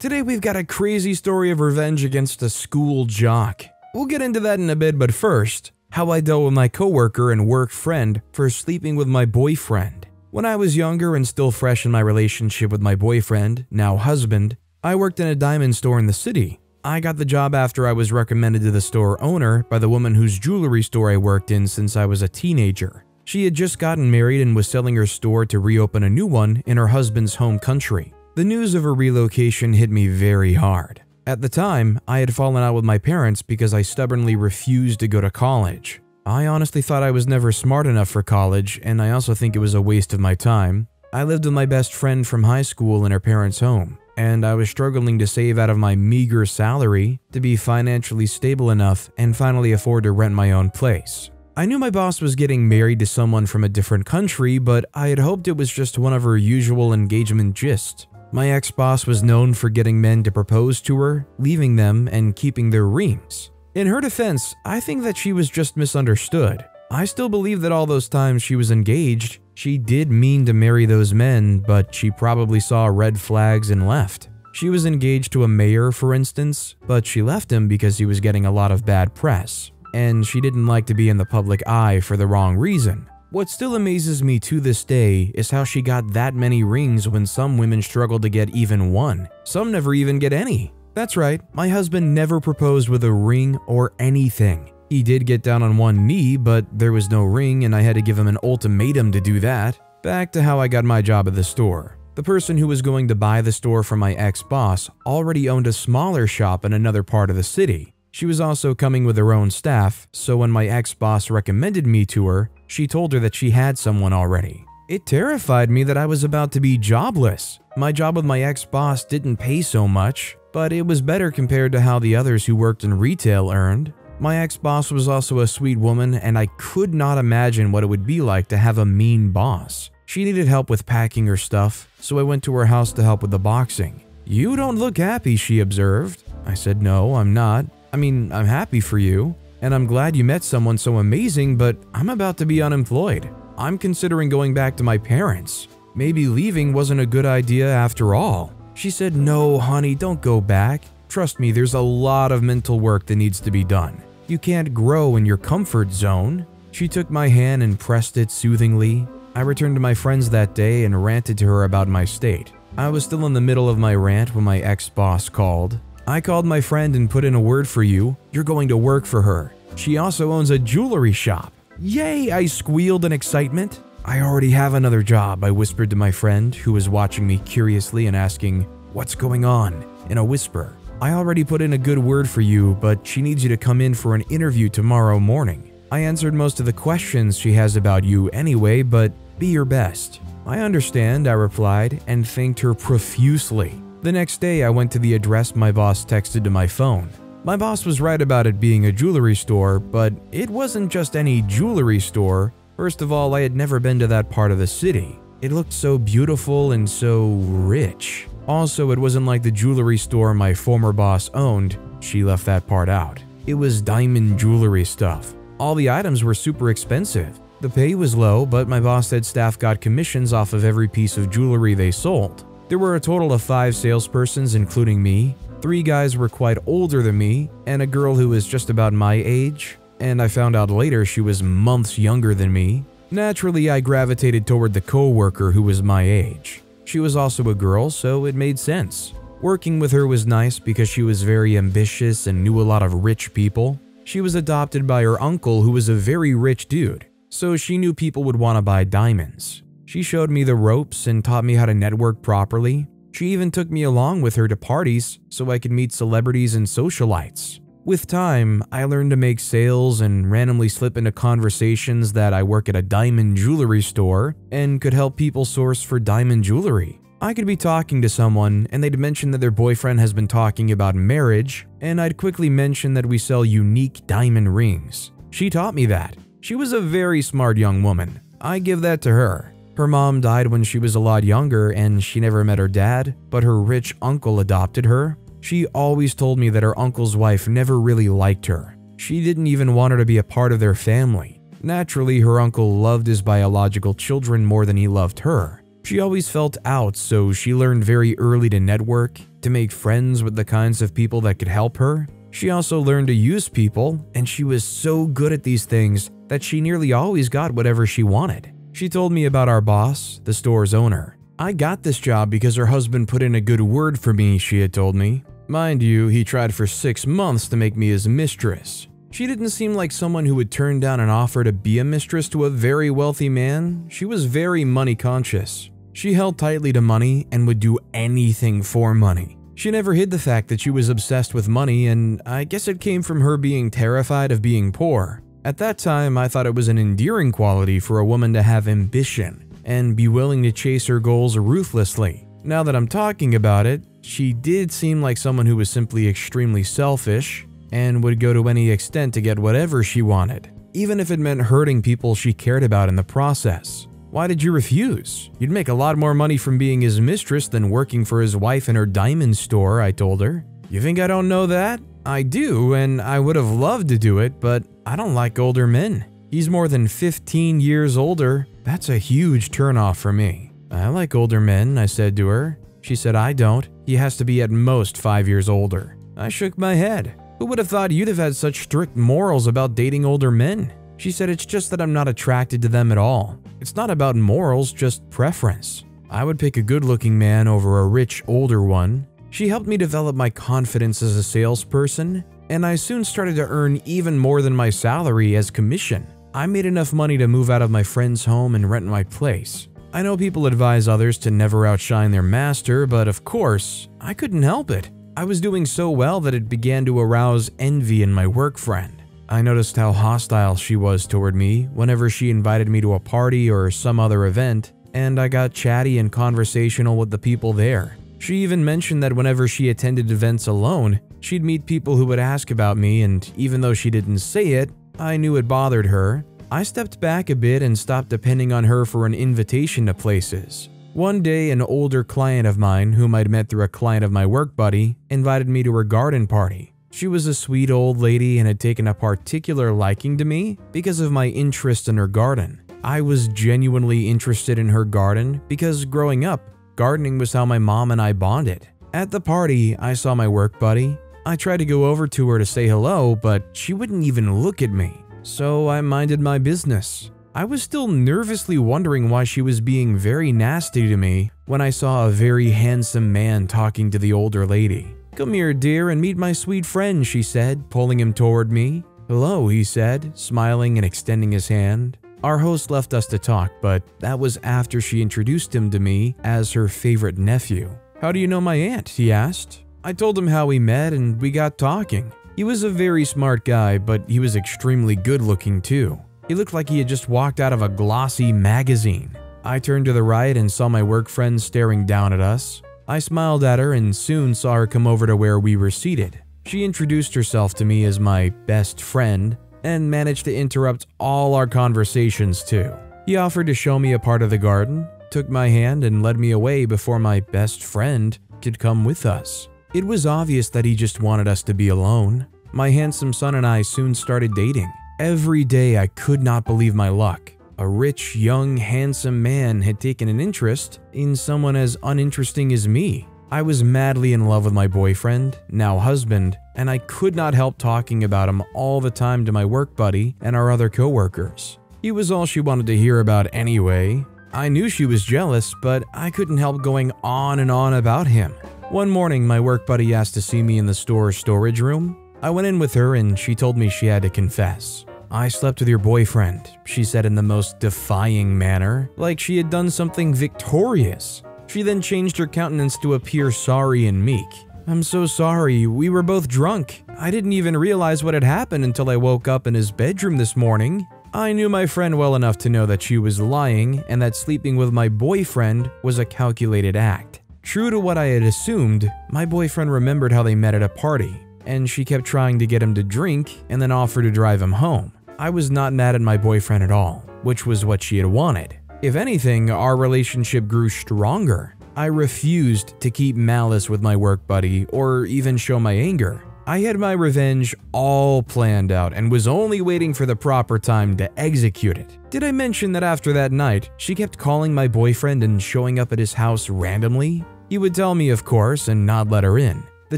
Today we've got a crazy story of revenge against a school jock. We'll get into that in a bit, but first, how I dealt with my coworker and work friend for sleeping with my boyfriend. When I was younger and still fresh in my relationship with my boyfriend, now husband, I worked in a diamond store in the city. I got the job after I was recommended to the store owner by the woman whose jewelry store I worked in since I was a teenager. She had just gotten married and was selling her store to reopen a new one in her husband's home country. The news of her relocation hit me very hard. At the time, I had fallen out with my parents because I stubbornly refused to go to college. I honestly thought I was never smart enough for college, and I also think it was a waste of my time. I lived with my best friend from high school in her parents' home, and I was struggling to save out of my meager salary to be financially stable enough and finally afford to rent my own place. I knew my boss was getting married to someone from a different country, but I had hoped it was just one of her usual engagement gists. My ex-boss was known for getting men to propose to her, leaving them, and keeping their rings. In her defense, I think that she was just misunderstood. I still believe that all those times she was engaged, she did mean to marry those men, but she probably saw red flags and left. She was engaged to a mayor, for instance, but she left him because he was getting a lot of bad press, and she didn't like to be in the public eye for the wrong reason. What still amazes me to this day is how she got that many rings when some women struggle to get even one. Some never even get any. That's right, my husband never proposed with a ring or anything. He did get down on one knee, but there was no ring and I had to give him an ultimatum to do that. Back to how I got my job at the store. The person who was going to buy the store from my ex-boss already owned a smaller shop in another part of the city. She was also coming with her own staff, so when my ex-boss recommended me to her, she told her that she had someone already. It terrified me that I was about to be jobless. My job with my ex-boss didn't pay so much, but it was better compared to how the others who worked in retail earned. My ex-boss was also a sweet woman, and I could not imagine what it would be like to have a mean boss. She needed help with packing her stuff, so I went to her house to help with the boxing. "You don't look happy," she observed. I said, "No, I'm not. I'm happy for you, and I'm glad you met someone so amazing, but I'm about to be unemployed. I'm considering going back to my parents. Maybe leaving wasn't a good idea after all." She said, "No, honey, don't go back. Trust me, there's a lot of mental work that needs to be done. You can't grow in your comfort zone." She took my hand and pressed it soothingly. I returned to my friends that day and ranted to her about my state. I was still in the middle of my rant when my ex-boss called. "I called my friend and put in a word for you. You're going to work for her. She also owns a jewelry shop." "Yay!" I squealed in excitement. "I already have another job," I whispered to my friend, who was watching me curiously and asking, "What's going on?" in a whisper. "I already put in a good word for you, but she needs you to come in for an interview tomorrow morning. I answered most of the questions she has about you anyway, but be your best." "I understand," I replied, and thanked her profusely. The next day, I went to the address my boss texted to my phone. My boss was right about it being a jewelry store, but it wasn't just any jewelry store. First of all, I had never been to that part of the city. It looked so beautiful and so rich. Also, it wasn't like the jewelry store my former boss owned. She left that part out. It was diamond jewelry stuff. All the items were super expensive. The pay was low, but my boss said staff got commissions off of every piece of jewelry they sold. There were a total of 5 salespersons, including me. 3 guys were quite older than me, and a girl who was just about my age, and I found out later she was months younger than me. Naturally, I gravitated toward the coworker who was my age. She was also a girl, so it made sense. Working with her was nice because she was very ambitious and knew a lot of rich people. She was adopted by her uncle, who was a very rich dude, so she knew people would want to buy diamonds. She showed me the ropes and taught me how to network properly. She even took me along with her to parties so I could meet celebrities and socialites. With time, I learned to make sales and randomly slip into conversations that I work at a diamond jewelry store and could help people source for diamond jewelry. I could be talking to someone and they'd mention that their boyfriend has been talking about marriage, and I'd quickly mention that we sell unique diamond rings. She taught me that. She was a very smart young woman. I give that to her. Her mom died when she was a lot younger and she never met her dad, but her rich uncle adopted her. She always told me that her uncle's wife never really liked her. She didn't even want her to be a part of their family. Naturally, her uncle loved his biological children more than he loved her. She always felt out, so she learned very early to network, to make friends with the kinds of people that could help her. She also learned to use people, and she was so good at these things that she nearly always got whatever she wanted. She told me about our boss, the store's owner. I got this job because her husband put in a good word for me, she had told me. Mind you, he tried for 6 months to make me his mistress. She didn't seem like someone who would turn down an offer to be a mistress to a very wealthy man. She was very money conscious. She held tightly to money and would do anything for money. She never hid the fact that she was obsessed with money, and I guess it came from her being terrified of being poor. At that time, I thought it was an endearing quality for a woman to have ambition and be willing to chase her goals ruthlessly. Now that I'm talking about it, she did seem like someone who was simply extremely selfish and would go to any extent to get whatever she wanted, even if it meant hurting people she cared about in the process. Why did you refuse? You'd make a lot more money from being his mistress than working for his wife in her diamond store, I told her. You think I don't know that? I do, and I would have loved to do it, but I don't like older men. He's more than 15 years older. That's a huge turnoff for me. I like older men, I said to her. She said, I don't. He has to be at most 5 years older. I shook my head. Who would have thought you'd have had such strict morals about dating older men? She said, it's just that I'm not attracted to them at all. It's not about morals, just preference. I would pick a good-looking man over a rich, older one. She helped me develop my confidence as a salesperson, and I soon started to earn even more than my salary as commission. I made enough money to move out of my friend's home and rent my place. I know people advise others to never outshine their master, but of course, I couldn't help it. I was doing so well that it began to arouse envy in my work friend. I noticed how hostile she was toward me whenever she invited me to a party or some other event, and I got chatty and conversational with the people there. She even mentioned that whenever she attended events alone, she'd meet people who would ask about me, and even though she didn't say it, I knew it bothered her. I stepped back a bit and stopped depending on her for an invitation to places. One day, an older client of mine, whom I'd met through a client of my work buddy, invited me to her garden party. She was a sweet old lady and had taken a particular liking to me because of my interest in her garden. I was genuinely interested in her garden because growing up, gardening was how my mom and I bonded. At the party, I saw my work buddy. I tried to go over to her to say hello, but she wouldn't even look at me. So I minded my business. I was still nervously wondering why she was being very nasty to me when I saw a very handsome man talking to the older lady. Come here, dear, and meet my sweet friend, she said, pulling him toward me. Hello, he said, smiling and extending his hand. Our host left us to talk, but that was after she introduced him to me as her favorite nephew. How do you know my aunt? He asked. I told him how we met and we got talking. He was a very smart guy, but he was extremely good looking too. He looked like he had just walked out of a glossy magazine. I turned to the right and saw my work friend staring down at us. I smiled at her and soon saw her come over to where we were seated. She introduced herself to me as my best friend and managed to interrupt all our conversations too. He offered to show me a part of the garden, took my hand and led me away before my best friend could come with us. It was obvious that he just wanted us to be alone. My handsome son and I soon started dating. Every day I could not believe my luck. A rich, young, handsome man had taken an interest in someone as uninteresting as me. I was madly in love with my boyfriend, now husband, and I could not help talking about him all the time to my work buddy and our other coworkers. He was all she wanted to hear about anyway. I knew she was jealous, but I couldn't help going on and on about him. One morning, my work buddy asked to see me in the store's storage room. I went in with her and she told me she had to confess. I slept with your boyfriend, she said in the most defying manner, like she had done something victorious. She then changed her countenance to appear sorry and meek. I'm so sorry, we were both drunk. I didn't even realize what had happened until I woke up in his bedroom this morning. I knew my friend well enough to know that she was lying and that sleeping with my boyfriend was a calculated act. True to what I had assumed, my boyfriend remembered how they met at a party, and she kept trying to get him to drink and then offer to drive him home. I was not mad at my boyfriend at all, which was what she had wanted. If anything, our relationship grew stronger. I refused to keep malice with my work buddy or even show my anger. I had my revenge all planned out and was only waiting for the proper time to execute it. Did I mention that after that night, she kept calling my boyfriend and showing up at his house randomly? He would tell me, of course, and not let her in. The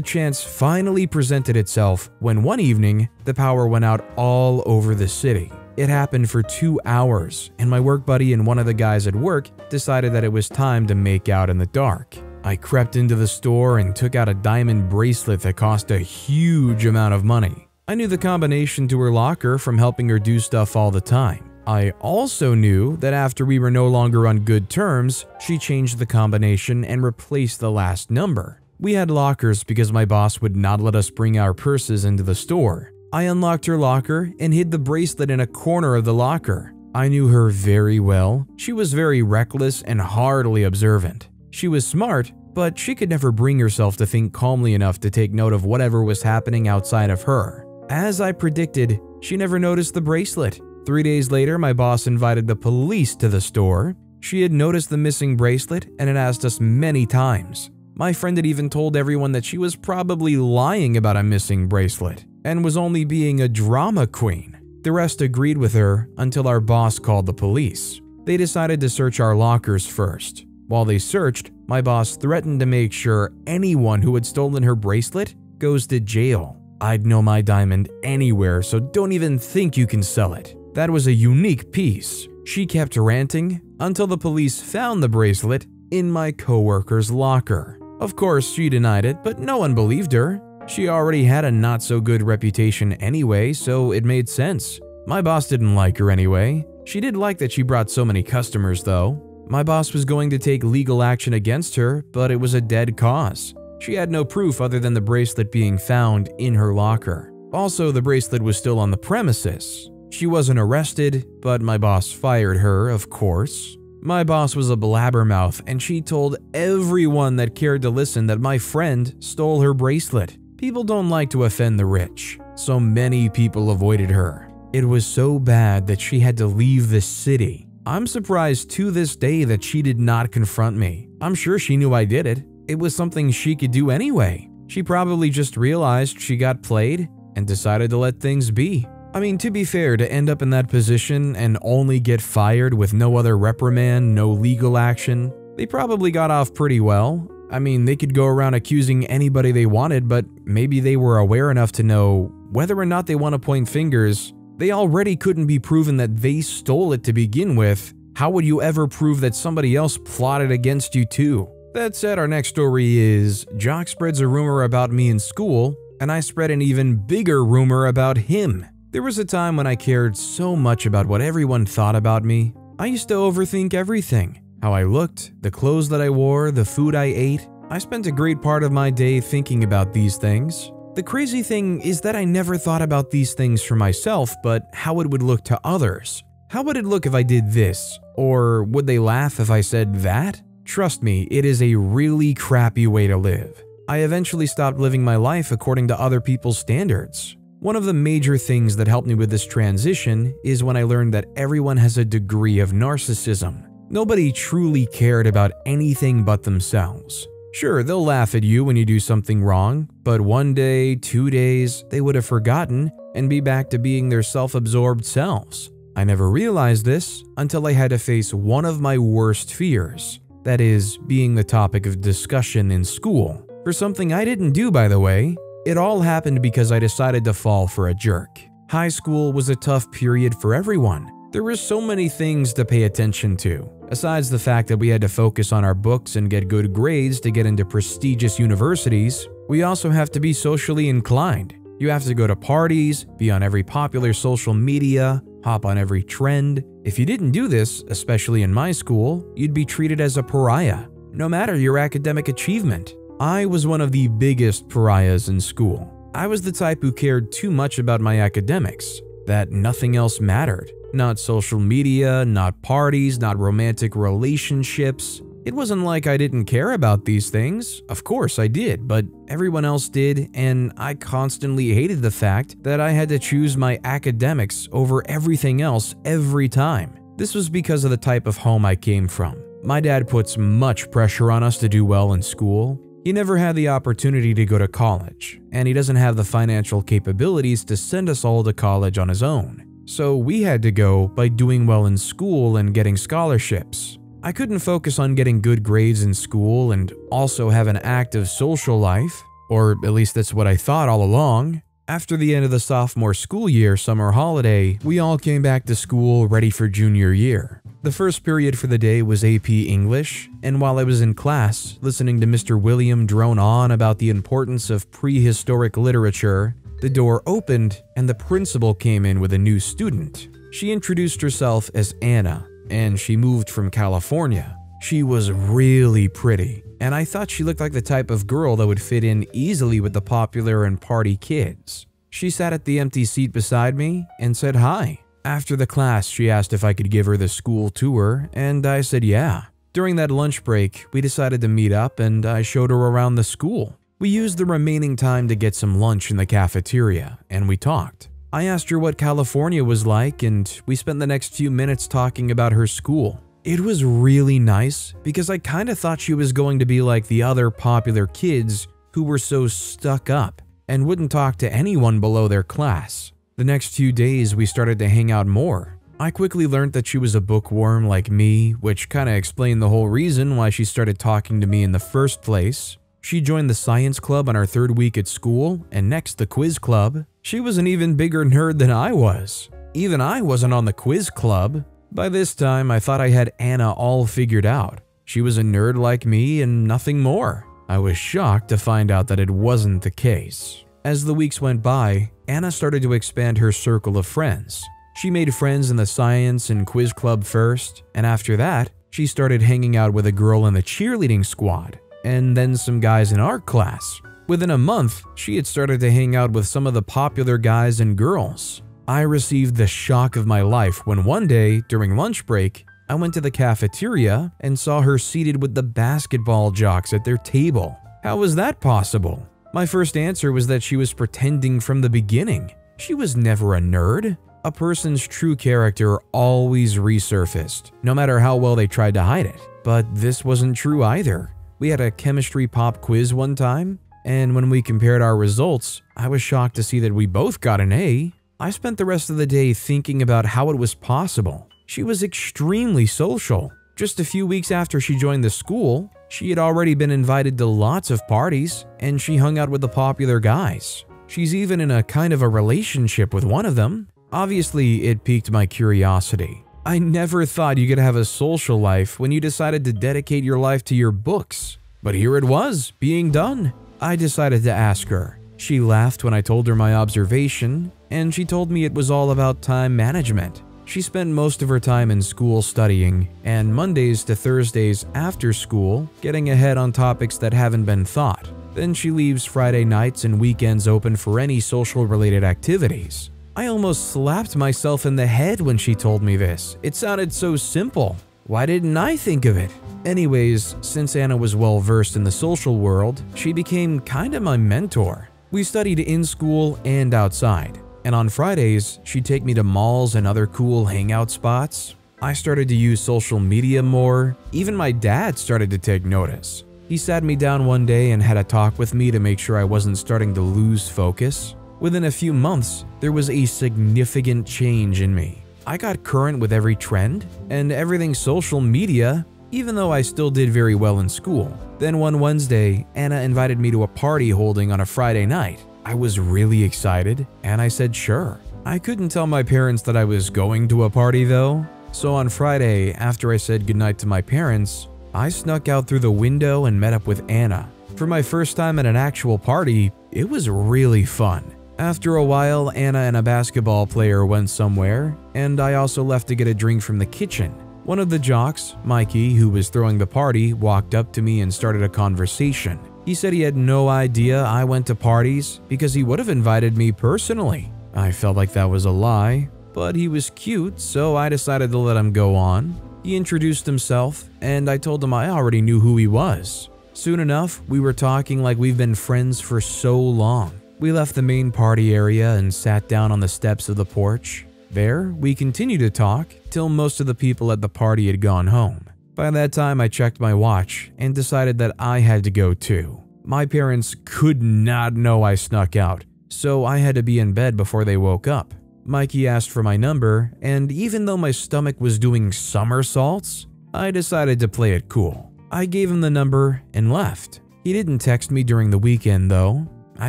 chance finally presented itself when one evening, the power went out all over the city. It happened for 2 hours, and my work buddy and one of the guys at work decided that it was time to make out in the dark. I crept into the store and took out a diamond bracelet that cost a huge amount of money. I knew the combination to her locker from helping her do stuff all the time. I also knew that after we were no longer on good terms, she changed the combination and replaced the last number. We had lockers because my boss would not let us bring our purses into the store. I unlocked her locker and hid the bracelet in a corner of the locker. I knew her very well. She was very reckless and hardly observant. She was smart, but she could never bring herself to think calmly enough to take note of whatever was happening outside of her. As I predicted, she never noticed the bracelet. 3 days later, my boss invited the police to the store. She had noticed the missing bracelet and had asked us many times. My friend had even told everyone that she was probably lying about a missing bracelet and was only being a drama queen. The rest agreed with her until our boss called the police. They decided to search our lockers first. While they searched, my boss threatened to make sure anyone who had stolen her bracelet goes to jail. I'd know my diamond anywhere, so don't even think you can sell it. That was a unique piece. She kept ranting until the police found the bracelet in my coworker's locker. Of course, she denied it, but no one believed her. She already had a not-so-good reputation anyway, so it made sense. My boss didn't like her anyway. She did like that she brought so many customers, though. My boss was going to take legal action against her, but it was a dead cause. She had no proof other than the bracelet being found in her locker. Also, the bracelet was still on the premises. She wasn't arrested, but my boss fired her, of course. My boss was a blabbermouth, and she told everyone that cared to listen that my friend stole her bracelet. People don't like to offend the rich, so many people avoided her. It was so bad that she had to leave the city. I'm surprised to this day that she did not confront me. I'm sure she knew I did it. It was something she could do anyway. She probably just realized she got played and decided to let things be. I mean, to be fair, to end up in that position and only get fired with no other reprimand, no legal action, they probably got off pretty well. I mean, they could go around accusing anybody they wanted, but maybe they were aware enough to know whether or not they want to point fingers. They already couldn't be proven that they stole it to begin with. How would you ever prove that somebody else plotted against you too? That said, our next story is Jock spreads a rumor about me in school, and I spread an even bigger rumor about him. There was a time when I cared so much about what everyone thought about me. I used to overthink everything. How I looked, the clothes that I wore, the food I ate. I spent a great part of my day thinking about these things. The crazy thing is that I never thought about these things for myself, but how it would look to others. How would it look if I did this? Or would they laugh if I said that? Trust me, it is a really crappy way to live. I eventually stopped living my life according to other people's standards. One of the major things that helped me with this transition is when I learned that everyone has a degree of narcissism. Nobody truly cared about anything but themselves. Sure, they'll laugh at you when you do something wrong, but 1 day, 2 days, they would have forgotten and be back to being their self-absorbed selves. I never realized this until I had to face one of my worst fears. That is, being the topic of discussion in school. For something I didn't do, by the way. It all happened because I decided to fall for a jerk. High school was a tough period for everyone. There were so many things to pay attention to. Besides the fact that we had to focus on our books and get good grades to get into prestigious universities, we also have to be socially inclined. You have to go to parties, be on every popular social media, hop on every trend. If you didn't do this, especially in my school, you'd be treated as a pariah, no matter your academic achievement. I was one of the biggest pariahs in school. I was the type who cared too much about my academics, that nothing else mattered. Not social media, not parties, not romantic relationships. It wasn't like I didn't care about these things. Of course I did, but everyone else did, and I constantly hated the fact that I had to choose my academics over everything else every time. This was because of the type of home I came from. My dad puts much pressure on us to do well in school. He never had the opportunity to go to college, and he doesn't have the financial capabilities to send us all to college on his own. So we had to go by doing well in school and getting scholarships. I couldn't focus on getting good grades in school and also have an active social life, or at least that's what I thought all along. After the end of the sophomore school year summer holiday, we all came back to school ready for junior year. The first period for the day was AP English, and while I was in class, listening to Mr. William drone on about the importance of prehistoric literature, the door opened and the principal came in with a new student. She introduced herself as Anna, and she moved from California. She was really pretty, and I thought she looked like the type of girl that would fit in easily with the popular and party kids. She sat at the empty seat beside me and said hi. After the class, she asked if I could give her the school tour, and I said yeah. During that lunch break, we decided to meet up and I showed her around the school. We used the remaining time to get some lunch in the cafeteria, and we talked. I asked her what California was like, and we spent the next few minutes talking about her school. It was really nice because I kind of thought she was going to be like the other popular kids who were so stuck up and wouldn't talk to anyone below their class. The next few days we started to hang out more. I quickly learned that she was a bookworm like me, which kind of explained the whole reason why she started talking to me in the first place. She joined the science club on our third week at school, and next the quiz club. She was an even bigger nerd than I was. Even I wasn't on the quiz club. By this time, I thought I had Anna all figured out. She was a nerd like me and nothing more. I was shocked to find out that it wasn't the case. As the weeks went by, Anna started to expand her circle of friends. She made friends in the science and quiz club first, and after that, she started hanging out with a girl in the cheerleading squad, and then some guys in art class. Within a month, she had started to hang out with some of the popular guys and girls. I received the shock of my life when one day, during lunch break, I went to the cafeteria and saw her seated with the basketball jocks at their table. How was that possible? My first answer was that she was pretending from the beginning. She was never a nerd. A person's true character always resurfaced, no matter how well they tried to hide it. But this wasn't true either. We had a chemistry pop quiz one time, and when we compared our results, I was shocked to see that we both got an A. I spent the rest of the day thinking about how it was possible. She was extremely social. Just a few weeks after she joined the school, she had already been invited to lots of parties, and she hung out with the popular guys. She's even in a kind of a relationship with one of them. Obviously, it piqued my curiosity. I never thought you could have a social life when you decided to dedicate your life to your books. But here it was, being done. I decided to ask her. She laughed when I told her my observation, and she told me it was all about time management. She spent most of her time in school studying, and Mondays to Thursdays after school, getting ahead on topics that haven't been thought. Then she leaves Friday nights and weekends open for any social-related activities. I almost slapped myself in the head when she told me this. It sounded so simple. Why didn't I think of it? Anyways, since Anna was well versed in the social world, she became kinda my mentor. We studied in school and outside, and on Fridays, she'd take me to malls and other cool hangout spots. I started to use social media more. Even my dad started to take notice. He sat me down one day and had a talk with me to make sure I wasn't starting to lose focus. Within a few months, there was a significant change in me. I got current with every trend and everything social media, even though I still did very well in school. Then one Wednesday, Anna invited me to a party holding on a Friday night. I was really excited, and I said sure. I couldn't tell my parents that I was going to a party though, so on Friday, after I said goodnight to my parents, I snuck out through the window and met up with Anna. For my first time at an actual party, it was really fun. After a while, Anna and a basketball player went somewhere, and I also left to get a drink from the kitchen. One of the jocks, Mikey, who was throwing the party, walked up to me and started a conversation. He said he had no idea I went to parties because he would have invited me personally. I felt like that was a lie, but he was cute, so I decided to let him go on. He introduced himself, and I told him I already knew who he was. Soon enough, we were talking like we've been friends for so long. We left the main party area and sat down on the steps of the porch. There, we continued to talk till most of the people at the party had gone home. By that time, I checked my watch and decided that I had to go too. My parents could not know I snuck out, so I had to be in bed before they woke up. Mikey asked for my number, and even though my stomach was doing somersaults, I decided to play it cool. I gave him the number and left. He didn't text me during the weekend though. I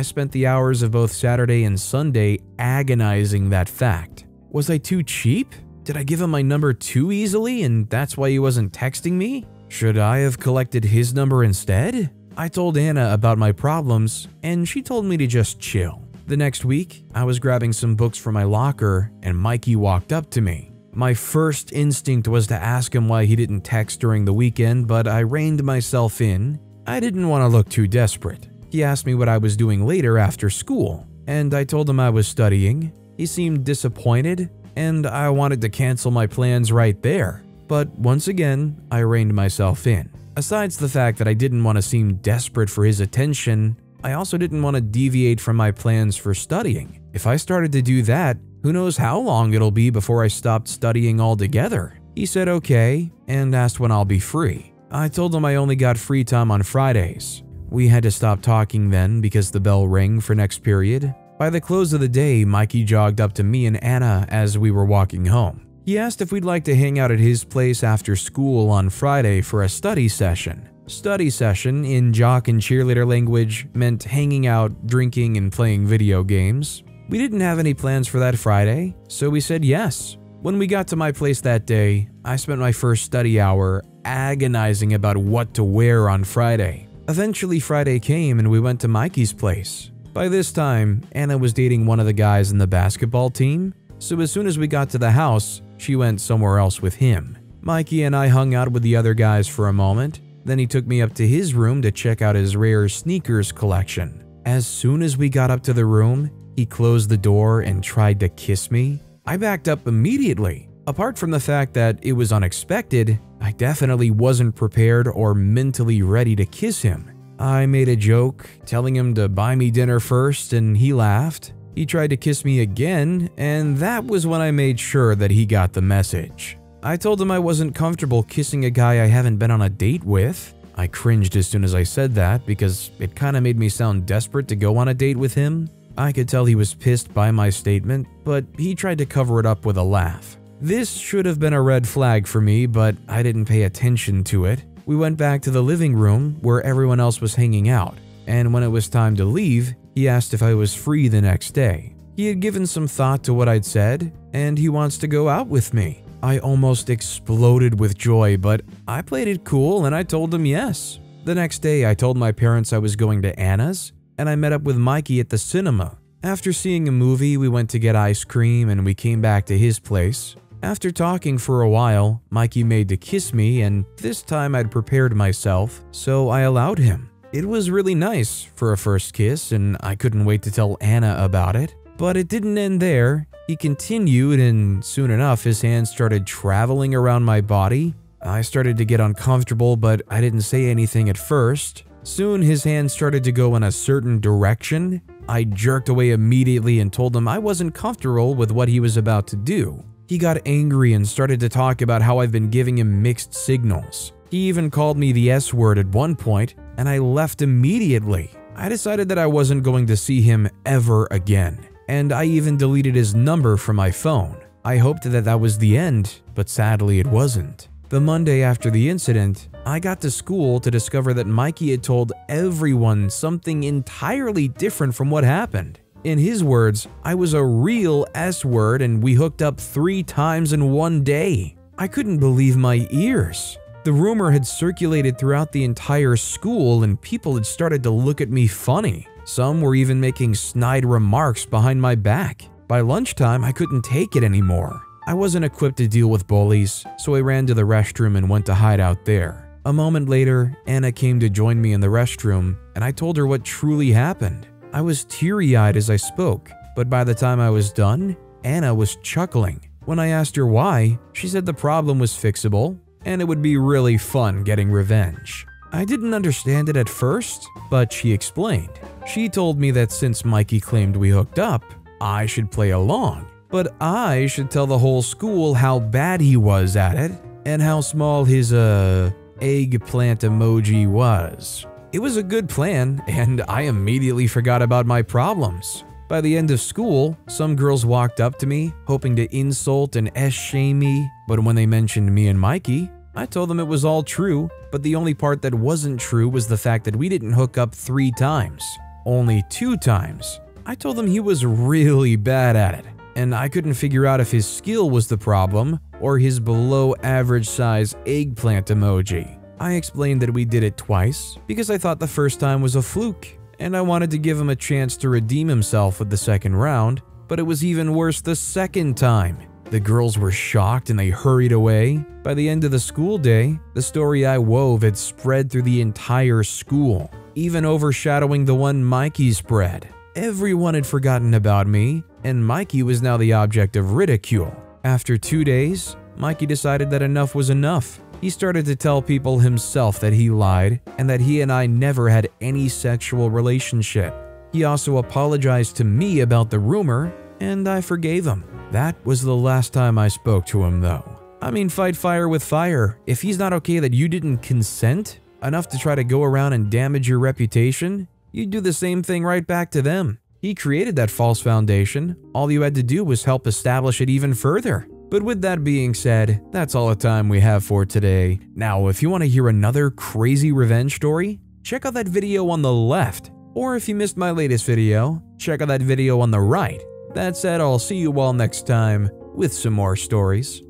spent the hours of both Saturday and Sunday agonizing that fact. Was I too cheap? Did I give him my number too easily and that's why he wasn't texting me? Should I have collected his number instead? I told Anna about my problems and she told me to just chill. The next week, I was grabbing some books from my locker and Mikey walked up to me. My first instinct was to ask him why he didn't text during the weekend, but I reined myself in. I didn't want to look too desperate. He asked me what I was doing later after school, and I told him I was studying. He seemed disappointed, and I wanted to cancel my plans right there. But once again, I reined myself in. Aside the fact that I didn't want to seem desperate for his attention, I also didn't want to deviate from my plans for studying. If I started to do that, who knows how long it'll be before I stopped studying altogether. He said okay, and asked when I'll be free. I told him I only got free time on Fridays. We had to stop talking then because the bell rang for next period. By the close of the day, Mikey jogged up to me and Anna as we were walking home. He asked if we'd like to hang out at his place after school on Friday for a study session. Study session, in jock and cheerleader language, meant hanging out, drinking, and playing video games. We didn't have any plans for that Friday, so we said yes. When we got to my place that day, I spent my first study hour agonizing about what to wear on Friday. Eventually Friday came and we went to Mikey's place. By this time, Anna was dating one of the guys in the basketball team, so as soon as we got to the house, she went somewhere else with him. Mikey and I hung out with the other guys for a moment, then he took me up to his room to check out his rare sneakers collection. As soon as we got up to the room, he closed the door and tried to kiss me. I backed up immediately. Apart from the fact that it was unexpected, I definitely wasn't prepared or mentally ready to kiss him. I made a joke, telling him to buy me dinner first, and he laughed. He tried to kiss me again, and that was when I made sure that he got the message. I told him I wasn't comfortable kissing a guy I haven't been on a date with. I cringed as soon as I said that because it kinda made me sound desperate to go on a date with him. I could tell he was pissed by my statement, but he tried to cover it up with a laugh. This should have been a red flag for me, but I didn't pay attention to it. We went back to the living room where everyone else was hanging out, and when it was time to leave, he asked if I was free the next day. He had given some thought to what I'd said, and he wants to go out with me. I almost exploded with joy, but I played it cool and I told him yes. The next day, I told my parents I was going to Anna's, and I met up with Mikey at the cinema. After seeing a movie, we went to get ice cream and we came back to his place. After talking for a while, Mikey made to kiss me, and this time I'd prepared myself, so I allowed him. It was really nice for a first kiss, and I couldn't wait to tell Anna about it. But it didn't end there. He continued, and soon enough his hands started traveling around my body. I started to get uncomfortable, but I didn't say anything at first. Soon his hands started to go in a certain direction. I jerked away immediately and told him I wasn't comfortable with what he was about to do. He got angry and started to talk about how I've been giving him mixed signals. He even called me the S word at one point, and I left immediately. I decided that I wasn't going to see him ever again, and I even deleted his number from my phone. I hoped that that was the end, but sadly it wasn't. The Monday after the incident, I got to school to discover that Mikey had told everyone something entirely different from what happened. In his words, I was a real S word and we hooked up 3 times in one day. I couldn't believe my ears. The rumor had circulated throughout the entire school and people had started to look at me funny. Some were even making snide remarks behind my back. By lunchtime, I couldn't take it anymore. I wasn't equipped to deal with bullies, so I ran to the restroom and went to hide out there. A moment later, Anna came to join me in the restroom, and I told her what truly happened. I was teary-eyed as I spoke, but by the time I was done, Anna was chuckling. When I asked her why, she said the problem was fixable, and it would be really fun getting revenge. I didn't understand it at first, but she explained. She told me that since Mikey claimed we hooked up, I should play along. But I should tell the whole school how bad he was at it and how small his eggplant emoji was. It was a good plan, and I immediately forgot about my problems. By the end of school, some girls walked up to me, hoping to insult and shame me, but when they mentioned me and Mikey, I told them it was all true, but the only part that wasn't true was the fact that we didn't hook up 3 times, only 2 times. I told them he was really bad at it, and I couldn't figure out if his skill was the problem or his below average size eggplant emoji. I explained that we did it twice because I thought the first time was a fluke, and I wanted to give him a chance to redeem himself with the second round, but it was even worse the second time. The girls were shocked and they hurried away. By the end of the school day, the story I wove had spread through the entire school, even overshadowing the one Mikey spread. Everyone had forgotten about me, and Mikey was now the object of ridicule. After 2 days, Mikey decided that enough was enough. He started to tell people himself that he lied and that he and I never had any sexual relationship. He also apologized to me about the rumor, and I forgave him. That was the last time I spoke to him though. I mean, fight fire with fire. If he's not okay that you didn't consent enough to try to go around and damage your reputation, you'd do the same thing right back to them. He created that false foundation. All you had to do was help establish it even further. But with that being said, that's all the time we have for today. Now, if you want to hear another crazy revenge story, check out that video on the left. Or if you missed my latest video, check out that video on the right. That said, I'll see you all next time with some more stories.